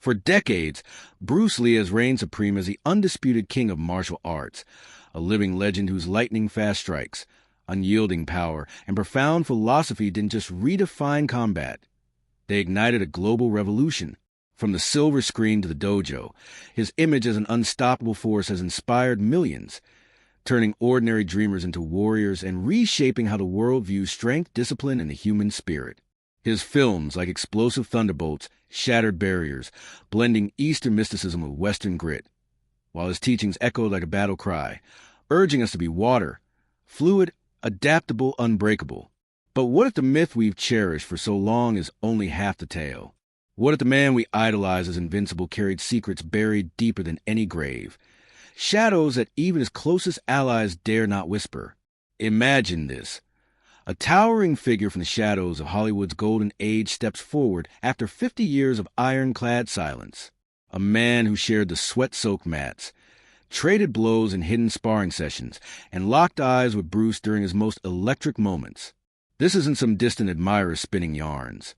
For decades, Bruce Lee has reigned supreme as the undisputed king of martial arts, a living legend whose lightning-fast strikes, unyielding power, and profound philosophy didn't just redefine combat. They ignited a global revolution. From the silver screen to the dojo, his image as an unstoppable force has inspired millions, turning ordinary dreamers into warriors and reshaping how the world views strength, discipline, and the human spirit. His films, like explosive thunderbolts, shattered barriers, blending Eastern mysticism with Western grit, while his teachings echoed like a battle cry, urging us to be water, fluid, adaptable, unbreakable. But what if the myth we've cherished for so long is only half the tale? What if the man we idolize as invincible carried secrets buried deeper than any grave? Shadows that even his closest allies dare not whisper. Imagine this. A towering figure from the shadows of Hollywood's golden age steps forward after 50 years of ironclad silence. A man who shared the sweat-soaked mats, traded blows in hidden sparring sessions, and locked eyes with Bruce during his most electric moments. This isn't some distant admirer spinning yarns.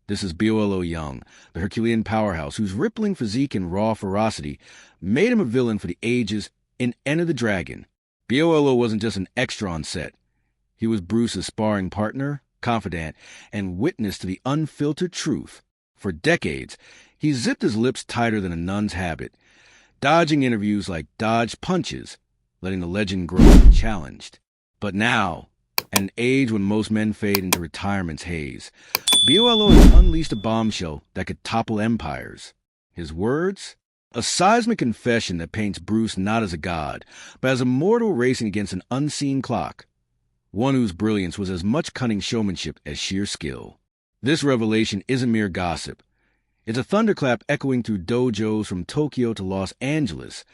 This is Bolo Yeung, the Herculean powerhouse whose rippling physique and raw ferocity made him a villain for the ages in Enter the Dragon. Bolo wasn't just an extra on set. He was Bruce's sparring partner, confidant, and witness to the unfiltered truth. For decades, he zipped his lips tighter than a nun's habit, dodging interviews like dodged punches, letting the legend grow unchallenged. But now, at an age when most men fade into retirement's haze, Bolo has unleashed a bombshell that could topple empires. His words? A seismic confession that paints Bruce not as a god, but as a mortal racing against an unseen clock. One whose brilliance was as much cunning showmanship as sheer skill. This revelation isn't mere gossip. It's a thunderclap echoing through dojos from Tokyo to Los Angeles,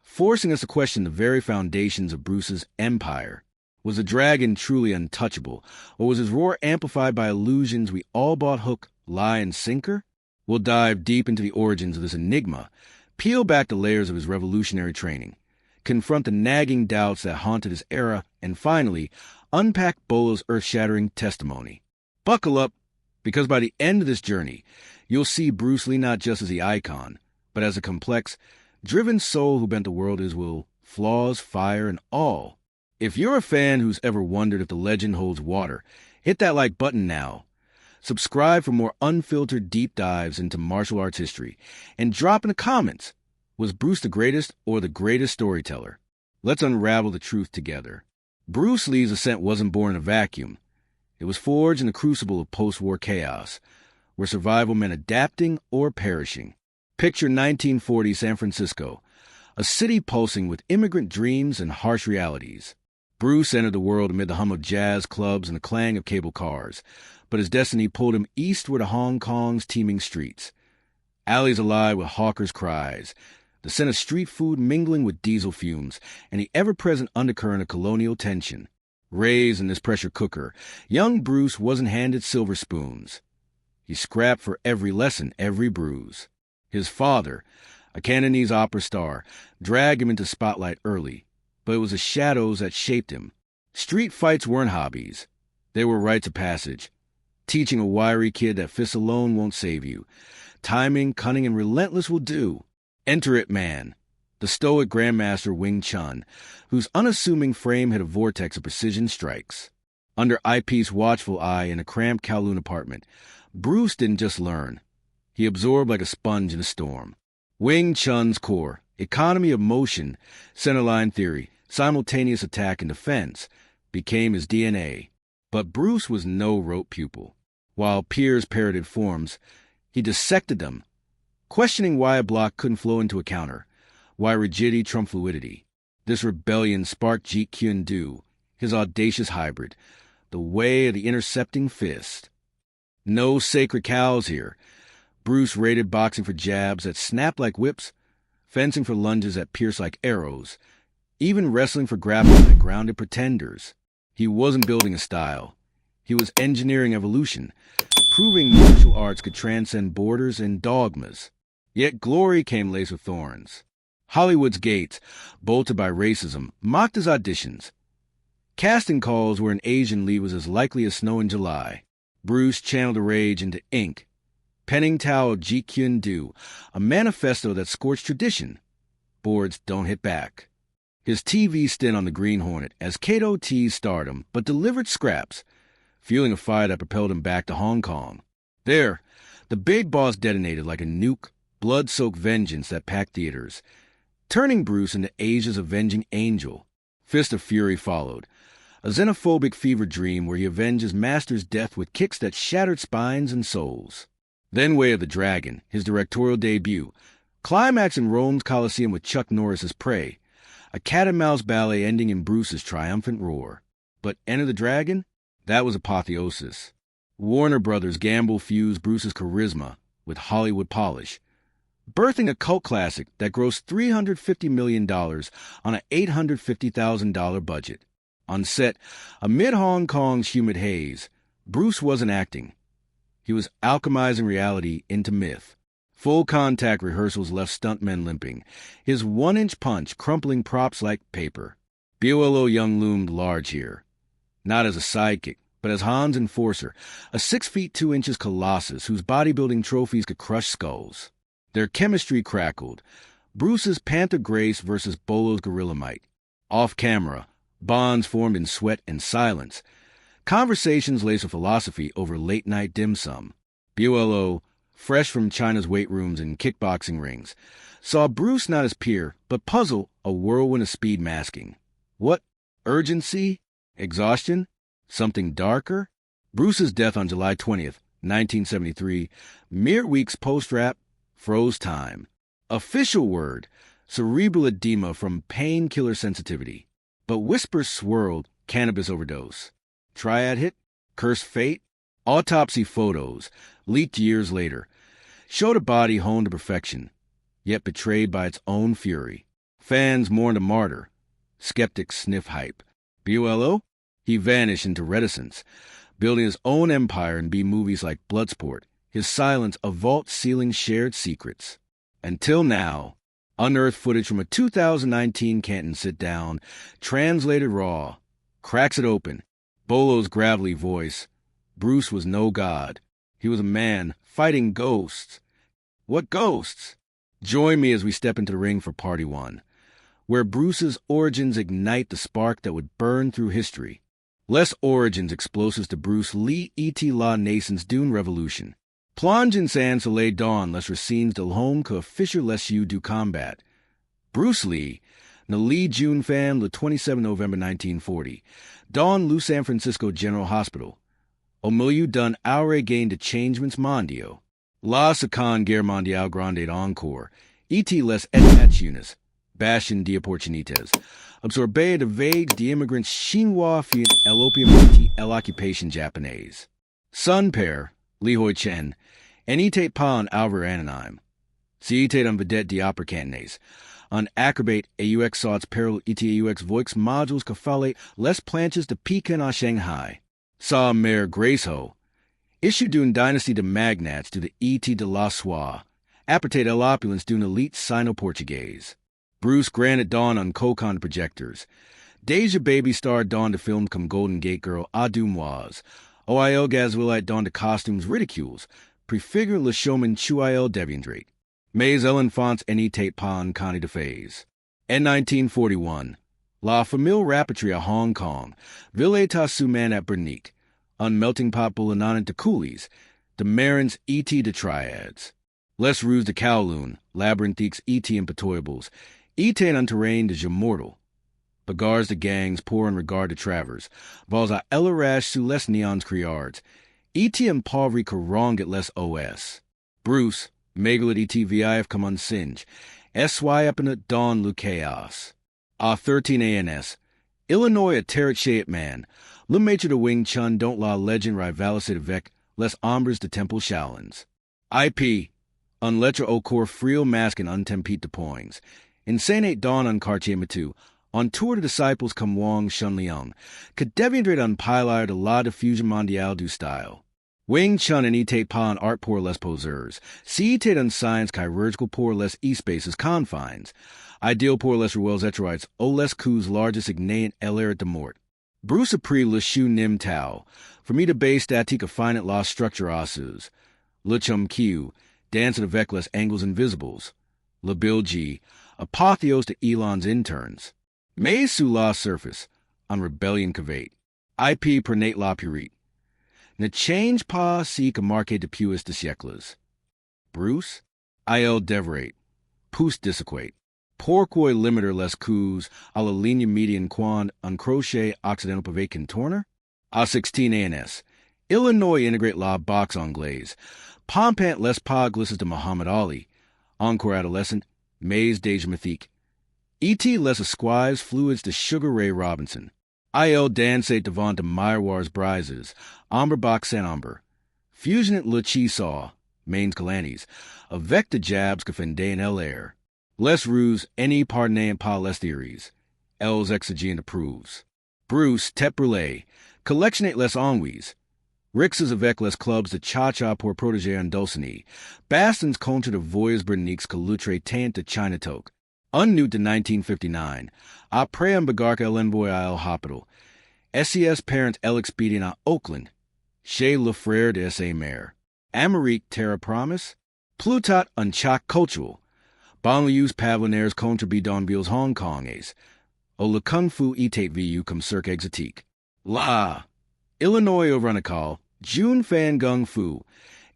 forcing us to question the very foundations of Bruce's empire. Was the dragon truly untouchable, or was his roar amplified by illusions we all bought hook, lie, and sinker? We'll dive deep into the origins of this enigma, peel back the layers of his revolutionary training, confront the nagging doubts that haunted his era, and finally, unpack Bolo's earth-shattering testimony. Buckle up, because by the end of this journey, you'll see Bruce Lee not just as the icon, but as a complex, driven soul who bent the world his will, flaws, fire, and all. If you're a fan who's ever wondered if the legend holds water, hit that like button now. Subscribe for more unfiltered deep dives into martial arts history, and drop in the comments, was Bruce the greatest or the greatest storyteller? Let's unravel the truth together. Bruce Lee's ascent wasn't born in a vacuum. It was forged in the crucible of post-war chaos, where survival meant adapting or perishing. Picture 1940 San Francisco, a city pulsing with immigrant dreams and harsh realities. Bruce entered the world amid the hum of jazz clubs and the clang of cable cars, but his destiny pulled him eastward to Hong Kong's teeming streets. Alleys alive with hawkers' cries, the scent of street food mingling with diesel fumes, and the ever-present undercurrent of colonial tension. Raised in this pressure cooker, young Bruce wasn't handed silver spoons. He scrapped for every lesson, every bruise. His father, a Cantonese opera star, dragged him into spotlight early, but it was the shadows that shaped him. Street fights weren't hobbies. They were rites of passage, teaching a wiry kid that fists alone won't save you. Timing, cunning, and relentless will do. Enter It Man, the stoic grandmaster Wing Chun, whose unassuming frame hid a vortex of precision strikes. Under Eyepiece's watchful eye in a cramped Kowloon apartment, Bruce didn't just learn. He absorbed like a sponge in a storm. Wing Chun's core, economy of motion, centerline theory, simultaneous attack and defense, became his DNA. But Bruce was no rote pupil. While peers parroted forms, he dissected them, questioning why a block couldn't flow into a counter, why rigidity trumped fluidity. This rebellion sparked Jeet Kune Do, his audacious hybrid, the way of the intercepting fist. No sacred cows here. Bruce rated boxing for jabs that snapped like whips, fencing for lunges that pierced like arrows, even wrestling for grappling that grounded pretenders. He wasn't building a style. He was engineering evolution, proving martial arts could transcend borders and dogmas. Yet glory came laced with thorns. Hollywood's gates, bolted by racism, mocked his auditions. Casting calls where an Asian lead was as likely as snow in July. Bruce channeled the rage into ink, Penning Tao Ji Kyun Do, a manifesto that scorched tradition. Boards don't hit back. His TV stint on the Green Hornet as Kato teased stardom, but delivered scraps, fueling a fire that propelled him back to Hong Kong. There, the big boss detonated like a nuke, blood-soaked vengeance that packed theaters, turning Bruce into Asia's avenging angel. Fist of Fury followed, a xenophobic fever dream where he avenged his master's death with kicks that shattered spines and souls. Then Way of the Dragon, his directorial debut, climax in Rome's Colosseum with Chuck Norris as prey, a cat-and-mouse ballet ending in Bruce's triumphant roar. But Enter the Dragon? That was apotheosis. Warner Brothers gamble fused Bruce's charisma with Hollywood polish, birthing a cult classic that grossed $350 million on an $850,000 budget. On set, amid Hong Kong's humid haze, Bruce wasn't acting. He was alchemizing reality into myth. Full-contact rehearsals left stuntmen limping, his one-inch punch crumpling props like paper. Bolo Yeung loomed large here, not as a sidekick, but as Han's enforcer, a 6 feet 2 inches colossus whose bodybuilding trophies could crush skulls. Their chemistry crackled. Bruce's panther grace versus Bolo's gorilla might. Off-camera, bonds formed in sweat and silence. Conversations laced with philosophy over late-night dim sum. Bolo, fresh from China's weight rooms and kickboxing rings, saw Bruce not as peer, but puzzle, a whirlwind of speed masking. What? Urgency? Exhaustion? Something darker? Bruce's death on July 20th, 1973, mere weeks post-rap, froze time. Official word, cerebral edema from painkiller sensitivity. But whispers swirled, cannabis overdose. Triad hit? Cursed fate? Autopsy photos, leaked years later, showed a body honed to perfection, yet betrayed by its own fury. Fans mourned a martyr. Skeptics sniff hype. Bolo? He vanished into reticence, building his own empire in B-movies like Bloodsport, his silence a vault-ceiling shared secrets. Until now, unearthed footage from a 2019 Canton sit-down, translated raw, cracks it open, Bolo's gravelly voice. Bruce was no god. He was a man fighting ghosts. What ghosts? Join me as we step into the ring for Party 1, where Bruce's origins ignite the spark that would burn through history. Less origins explosives to Bruce Lee E.T. La Nason's Dune Revolution. Plonge in San Soleil Dawn les Racines de l'Homme que Fisher les Yeux du Combat. Bruce Lee, the Lee June fan, le 27 November 1940. Dawn lu San Francisco General Hospital. Au milieu d'un aure gain de changements mondiaux. La Seconde Guerre Mondiale Grande Encore. E.T. les États Unis. Bastion d'opportunités. Absorbé de vagues d'immigrants chinois fuyant l'opium l'occupation japonaise. Son père, Li Hoi Chen, en était pas un Albert anonyme. Si était un vedette d'opéra cantonais. Un acrobate AUX sorts peril ETAUX voix modules que fallait les planches de Pekin à Shanghai. Sa mère Grace Ho, issue d'une dynastie de magnates to the E.T. de la Soie, apportait l'opulence d'une elite sino-portugaise. Bruce granted Dawn on Kokon projectors. Deja Baby star Dawn to film comme Golden Gate Girl à Dumoise. OIL Gazwillite Dawn to costumes ridicules. Prefigure le showman Chuail Deviandrate. Mais l'enfance n'était pas un conte de phase. En 1941, La Famille Rapetry à Hong Kong, Ville état Suman at Bernique, un melting pot bouillonnant de coulis, de Marins E.T. de Triads. Les Rues de Kowloon, Labyrinthiques E.T. Impitoyables, E.T. un terrain de Jemortal. Bagarres de gangs pour en regard de travers, vols à Elarash sous les neons criards, E.T. impoveri caronget les OS. Bruce, Megalith E.T. VIF come on singe, S.Y. up in a dawn lu chaos. A 13 ANS, Illinois a terret shayet man, le maître de Wing Chun don't la legend rivalis avec les ombres de Temple Shaolins. IP, un lettre au corps frio masque and untempete de poings. Insanate dawn on Cartier Matu, on tour de disciples comme Wang Shun Liang, que deviendrait un pilar de la diffusion mondiale du style. Wing Chun and Ite Pan art pour les poseurs, si Ite un science chirurgical pour les e-spaces confines, ideal pour les ruelles etroites, o les coups largest ignayant l'air de mort. Bruce Apri le chou nim tau, for me to base statique finite law structure ossus, Le Chum Kiu, Dance avec les Angles Invisibles. Le Bilji, Apotheos to Elon's Interns. Mais sous la surface, on Rebellion Cavate. IP per Nate la Purite. Ne change pas si que marque depuis de siècles. Bruce, Il devrate. Pousse dissequate. Pourquoi limiter les coups à la ligne median quand un crochet occidental pave contourner? A16 ANS. Illinois integrate la box anglaise. Pompant les pas glisses de Muhammad Ali. Encore adolescent. Maze Deja Mythique. E.T. les esquives fluids de Sugar Ray Robinson. Il danse devant de miroirs brises. Amber box Saint Amber. Fusion at le chi saw. Mains Galanis. Avec de jabs que fendain el air. Les rues, any pardonne pas les theories. Els exigent approves. Bruce, tête brûlée. Collectionate les ennuis. Rixes avec les clubs de cha-cha pour protéger un dulcinea. Bastons contre de voyes berniques que lutre tant de China toque. Unnewt de 1959. Après un bagarre l'envoy à El Hospital. SES parent el expedient à Oakland. Chez le frère de S.A. Maire. Amérique Terra Promise. Plutot un choc cultural. Banlieues pavillonnaires contre bidonvilles Hong Kongais. O le kung fu etate vu comme cirque exotique. La. Illinois overnicol. June fan gung fu.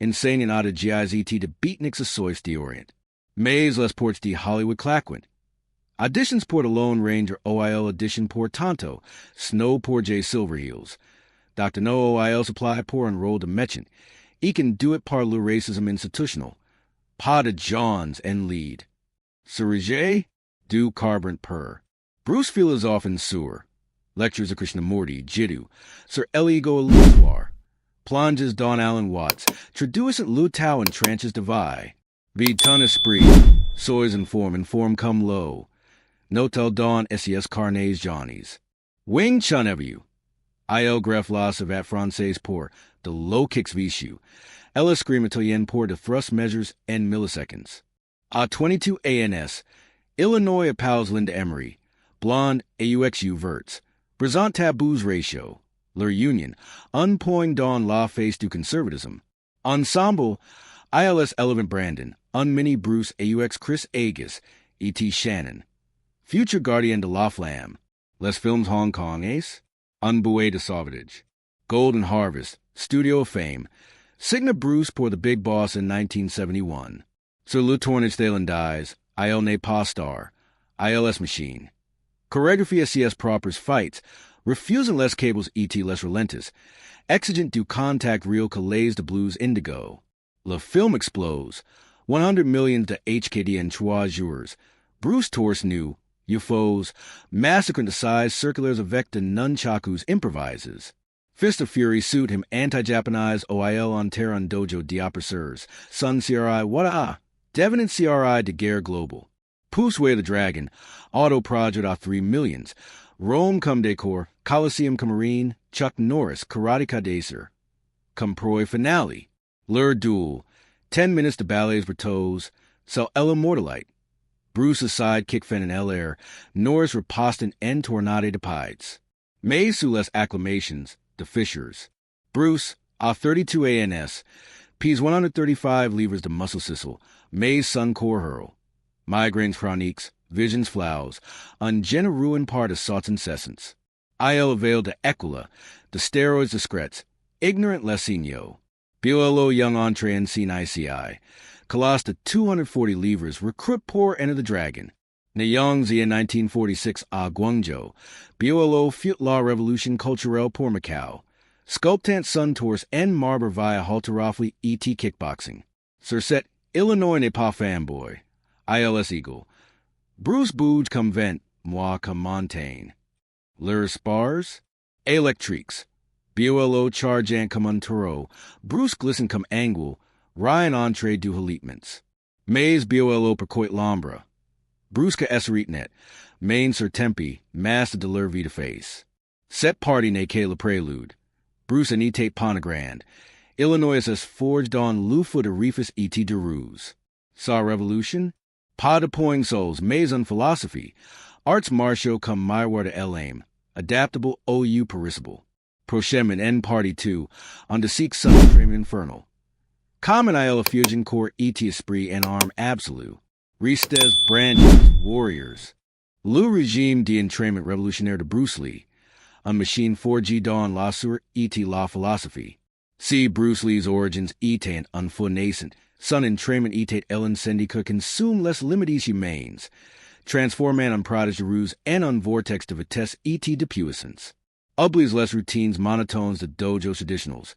Insane à de GIZT de beatniks assois de Orient. Maze les ports de Hollywood Claquent. Auditions pour the Lone Ranger OIL audition pour Tonto. Snow pour J Silverheels. Dr. No OIL supply pour enroll de Metchen. E can do it par le racism institutional. Pa de Johns and lead. Surige, du carburant per. Bruce Phil often sewer. Lectures of Krishnamurti, Jiddu. Sir Eligo Lusoir. Plonges Don Allen Watts. Traducent Lu Tao and tranches divide. V ton esprit. Sois in form come low. Notel Dawn SES Carnets Johnnies. Wing Chun ever you. Il gref la savat français pour the low kicks visu. Ella scream Italian pour the thrust measures and milliseconds. A22 ANS. Illinois apals Linda Emery. Blonde AUXU verts. Brisant taboos ratio. Leur union. Unpoing dawn la face du conservatism. Ensemble. ILS Elevant Brandon. Unmini Bruce AUX Chris Agus. E.T. Shannon. Future Guardian de la Flamme. Les Films Hong Kong Ace. Unboué de Sauvage. Golden Harvest. Studio of Fame. Signa Bruce pour the Big Boss in 1971. Sir Le Tournage Thalen Dies. Il n'est pas star. ILS Machine. Choreography SCS Proper's fights. Refusing les cables E.T. les relentis. Exigent du contact real calaise de blues indigo. Le film explodes. 100 million de HKD and 3 jours. Bruce Torse new. UFOs. Massacre de size circulars avec de nunchakus improvises. Fist of Fury suit him anti-Japanese OIL on Terran Dojo d'Oppresseurs. Sun CRI Wada. Devon and CRI de Guerre Global. Poos Way the Dragon. Auto Project à 3 millions. Rome cum Decor. Coliseum cum Marine. Chuck Norris. Karate Kadacer. Cum Proy Finale. Lure Duel. 10 minutes to ballets Bertos. Sell Ella Mortalite. Bruce's sidekick Fen and El Air. Norris Repostant en Tornade de Pides. May sous les acclamations. The Fishers. Bruce, A32 ANS. P's 135 livres de muscle sissel. May's sun core hurl. Migraines chroniques. Visions flows. Un generuin part of sauts incessants. Il avail de Equila. The steroids discrets. Ignorant lesigno. Bolo Yeung entree en scene ICI. Colosse de 240 livres. Recruit poor enter the dragon. Neyongzi in 1946 à Guangzhou. Bolo Fut Law Revolution Culturelle pour Macau. Sculptant Sun Torse and Marber via Halteroffly E.T. Kickboxing. Surset Illinois n'est pas fanboy. ILS Eagle. Bruce Bouge comme vent, moi comme montagne. Lure Spars. Electriques. Bolo Chargeant comme un taureau. Bruce Glisten comme angle. Ryan Entree du Halitments. Maze Bolo per coit l'ombre. Brusca Esseritnet, Main Sir Tempe, Master de l'Urvie de Face. Set Party ne que le Prelude. Bruce Anitate Ponagrand. Illinois has forged on Lufa de Refus E.T. de Ruse. Saw Revolution. Pa de Poing Souls, Maison Philosophy. Arts Martiaux come Mywar de Elaim. Adaptable OU Perissable. Prochem and N Party 2, on the Seek Sun Frame Infernal. Common IL fusion core ET Esprit and Arm Absolute. Ristes Branches Warriors. Lu Regime d'entraînement revolutionnaire de Bruce Lee. Un machine 4G dans la sur ET la philosophie. See Bruce Lee's origins ET and unfo nascent. Son entraînement ET Ellen syndicat consume les limites humaines. Transform en prodigy ruse and un vortex de vitesse ET de puissance. Ublies les routines monotones de dojo traditionals.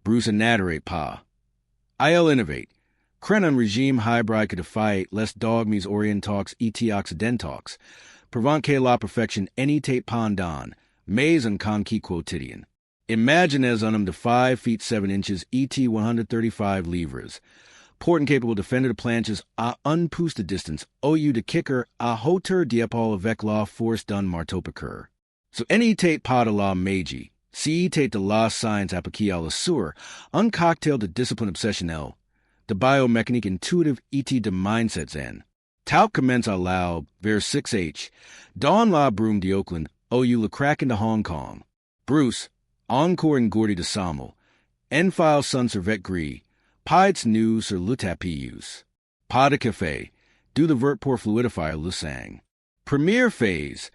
Bruce anaterate pa. IL innovate. Cren un regime hybrid que defy les dogmes orientox ET occidentox. Provenque la perfection enitate pandan. Mais un conquis quotidien. Imagine as unum de 5 feet 7 inches ET 135 livres. Port and capable defender de planches à unpousse de distance, OU de kicker à hauteur diapol avec la force d'un marteau piqueur. So any tate pas de la magie, si tate de la science appliquée à la sur, un cocktail de discipline obsessionnelle, de biomécanique intuitive et de mindset zen. Tau commence à loud, vers 6H, Don la broom de Oakland, OU le kraken de Hong Kong. Bruce, encore en Gordy de Samo, Enfile sun servet gris, Pides news sur le tapis. Pas de café, du the vert pour fluidifier le sang. Premiere phase,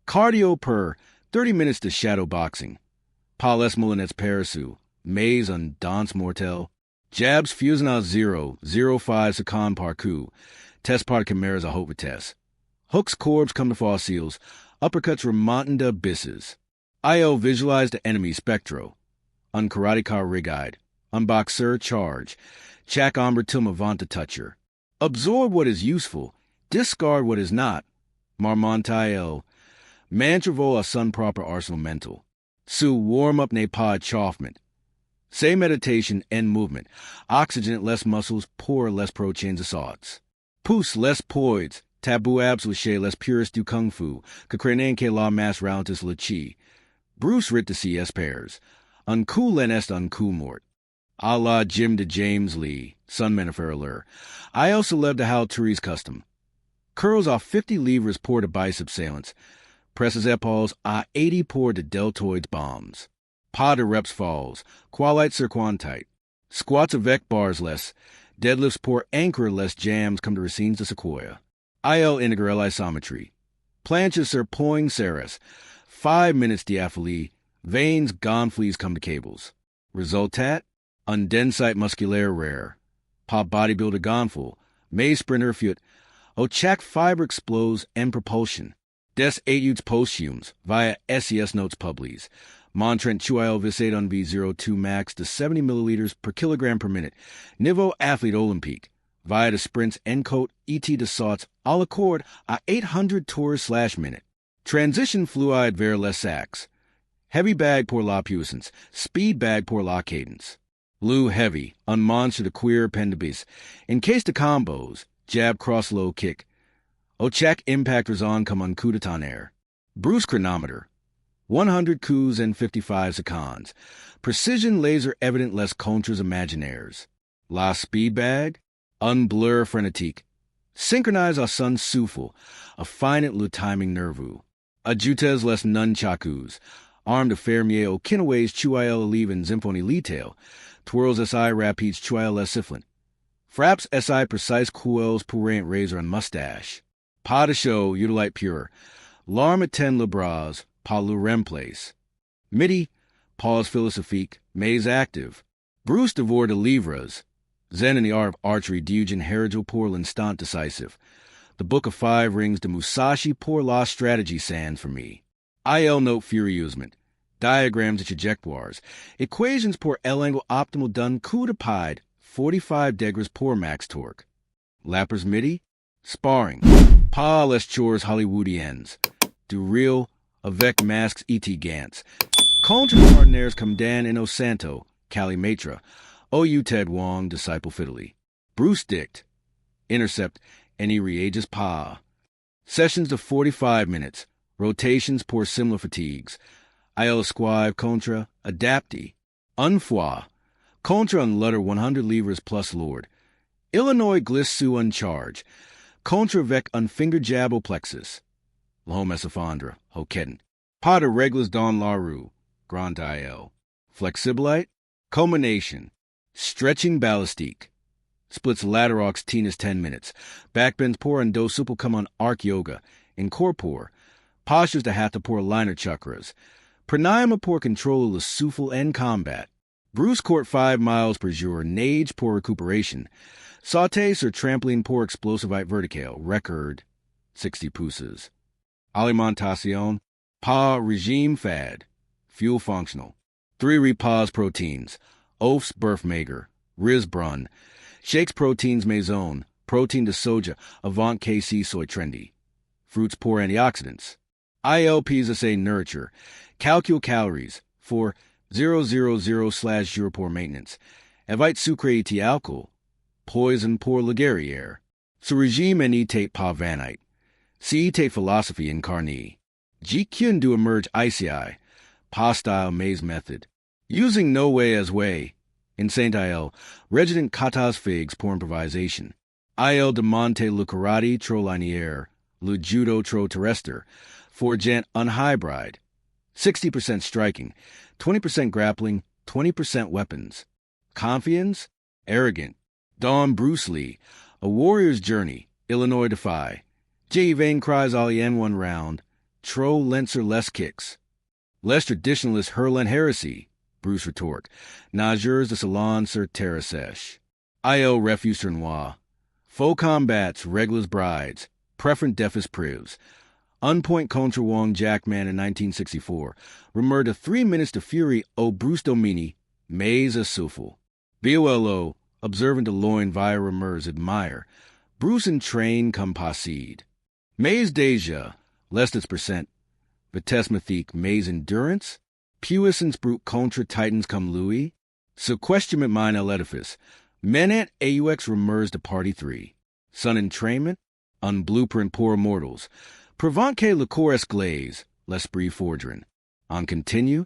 cardio per 30 minutes de shadow boxing. Pas les molinets parasu, maze on danse mortel. Jabs fusion à 0.05 secondes par coup. Test par chimeras à haute vitesse. Hooks corbs come to fossils. Uppercuts remontant de abysses. IO visualize the enemy spectro. Un karate car rig-eyed. Unboxer charge. Chak ombre tilma vanta toucher. Absorb what is useful. Discard what is not. Marmontael. Mantravol a sun proper arsenal mental. Su warm up ne pod chauffement. Say meditation and movement. Oxygenate less muscles, pour less proteins assaults. Pousse less poids. Taboo absolute less purist du kung fu. Kakrenan ke la mass rountis le chi. Bruce writ to CS pairs. Uncool en est uncool mort. A la Jim de James Lee, Sunman of Lur. I also love the how Turi's custom. Curls off 50 livres pour de bicep salents. Presses epaules à 80 pour de deltoids bombs. Pas de reps falls. Qualite sur quantite. Squats avec bars less. Deadlifts pour anchor less jams come to racines de sequoia. IL integral isometry. Planches sur poing ceres. 5 minutes diapholie. Veins gonflees come to cables. Resultat? Undensite musculaire rare. Pop bodybuilder gonfle. May sprinter fut. Ochak fiber explodes and propulsion. Des 8 posthumes via SES notes publies. Montrent Chuil Visate on V02 max to 70 milliliters per kilogram per minute. Niveau athlete Olympique. Via the sprints Encote ET de sauts à la corde à 800 tours/minute. Transition fluid vers les sacs. Heavy bag pour la puissance. Speed bag pour la cadence. Lou heavy, un monster de queer pendibis. In case de combos, jab cross low kick. Ochak impact on comme un coup de tonnerre. Bruce chronometer. 100 coups and 55 seconds. Precision laser evident les contras imaginaires. La speed bag. Unblur frenetique. Synchronize a sun souffle. Affinant le timing nervu. Ajutes les nunchakus. Armed de fermier au kinaways chuael alive and symphony letail. Twirls SI rapides chuael les sifflant. Fraps SI precise coels pourrant razor and mustache. Pas de show, utilite pure. L'arme at 10 le bras, pas le remplace. Midi, pause philosophique, mais active. Bruce devore de livres. Zen in the art of archery, Dujin Herigel pour l'instant decisive. The Book of 5 Rings de Musashi pour la strategy sands for me. IL note furieusement. Diagrams et trajectoires. Equations pour L angle optimal done coup de pied. 45 degrees pour max torque. Lappers midi. Sparring. Pas les chores Hollywoodiennes. Du real avec masks et gants. Contre partenaires comme Dan Inosanto, Cali Matra. OU Ted Wong, disciple fiddly. Bruce Dict. Intercept. Any reages pa. Sessions of 45 minutes. Rotations pour similar fatigues. IL esquive contra. Adapti. Unfoi. Contra on letter 100 livres plus lord. Illinois gliss sous uncharge. Contra vec unfinger jabo plexus. L'homme esophandra. Hokedent. Pas de reglas don la rue. Grand IL. Flexibilite. Culmination. Stretching ballistique. Splits laterox tennis 10 minutes. Backbends pour and do supple come on arc yoga. Incorpore. Postures the hatha pour liner chakras. Pranayama pour control the souffle and combat. Bruce court 5 miles per jour. Nage pour recuperation. Sauté sur trampoline pour explosivite verticale. Record 60 pouces. Alimentation. Pa regime fad. Fuel functional. 3 repas proteins. Oafs birth maker. Riz brun. Shakes proteins maison. Protein de soja. Avant KC soy trendy. Fruits pour antioxidants. ILPs nurture. Calcule calories. For 000/0 pour maintenance. Evite sucre et alcohol. Poison pour la guerrière. Ce régime en etate pas vanite. Si etate philosophy incarnée. Jikyun do emerge ICI. Pas-style maze method. Using no way as way. In Saint Il, resident katas figs pour improvisation. Il de monte le karate tro linière. Le judo tro terrestre. For gent unhybrid. 60% striking. 20% grappling. 20% weapons. Confiance. Arrogant. Don Bruce Lee. A warrior's journey. Illinois defy. J. Vane cries alien 1 round. Tro Lenser less kicks. Less traditionalist hurlen heresy. Bruce retort. Nageurs de salon sur terre sèche. Il refuse tournoi. Faux combats, reglas brides. Preferent defis privs. Unpoint contre Wong Jackman in 1964. Remur de 3 minutes de fury au Bruce Domini. Mais a souffle. BOLO. Observant de loin via remurs admire. Bruce and train come passide. Mais déjà. Less its percent. Vitesse mythique, mais endurance. Puissance brute contre titans comme Louis. Sequestrement mine à l'édifice. Menet AUX remurs de party 3. Sun entrainment. Un blueprint pour immortals. Provant que le corps esclaise. L'esprit forgeron. On continue.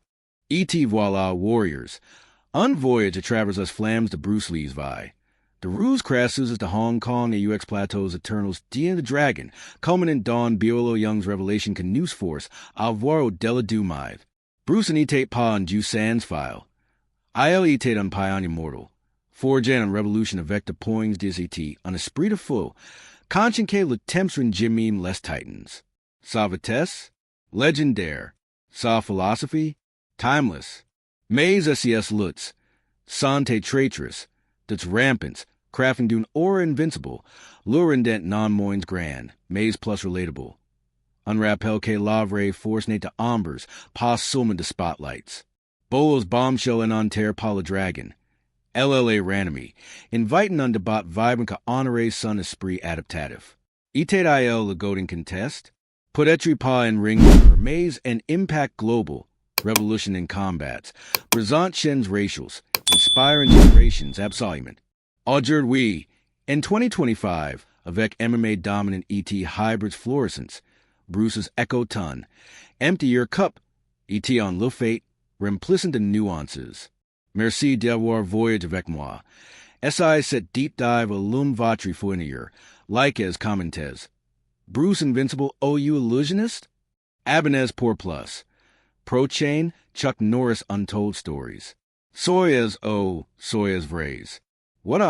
Et voila warriors. Un voyage à travers les flammes de Bruce Lee's vie. The ruse crasses de Hong Kong AUX plateaus Eternals Dia the Dragon, culminant Dawn Bolo Yeung's revelation can news force avoir au dela dumive. Bruce and etate pa on Ju Sans file. Il etate on Pion Immortal. Forgen on Revolution avec de poings des on Esprit de Fou. Conscient que le temps Jimim les Titans. Sa vitesse. Legendaire. Sa philosophy. Timeless. Mais SES Lutz. Sante traitress. That's rampant. Crafting dune aura invincible. Lurendent non-moins grand. Maze plus relatable. Unrappel que lavre force nate to ombres. Pas summon to spotlights. Bolo's bombshell and on terre pa le dragon. LLA ranemy. Inviting on debat vibrant ka honore son esprit adaptative. Etate il le golden contest. Podetri pa in ring for maze and impact global. Revolution in combats. Brisant shens racials. Inspiring generations absolument. Aujourd'hui, in 2025, avec MMA dominant ET hybrids fluorescence, Bruce's Echo Ton, empty your cup, ET on le fate, remplicent in nuances. Merci d'avoir voyage avec moi. SI set deep dive a lum vatri fournier, like as commentes. Bruce Invincible OU illusionist? Abanez Pour Plus. Pro Chain, Chuck Norris Untold Stories. Soyez O, Soyez Vrays. What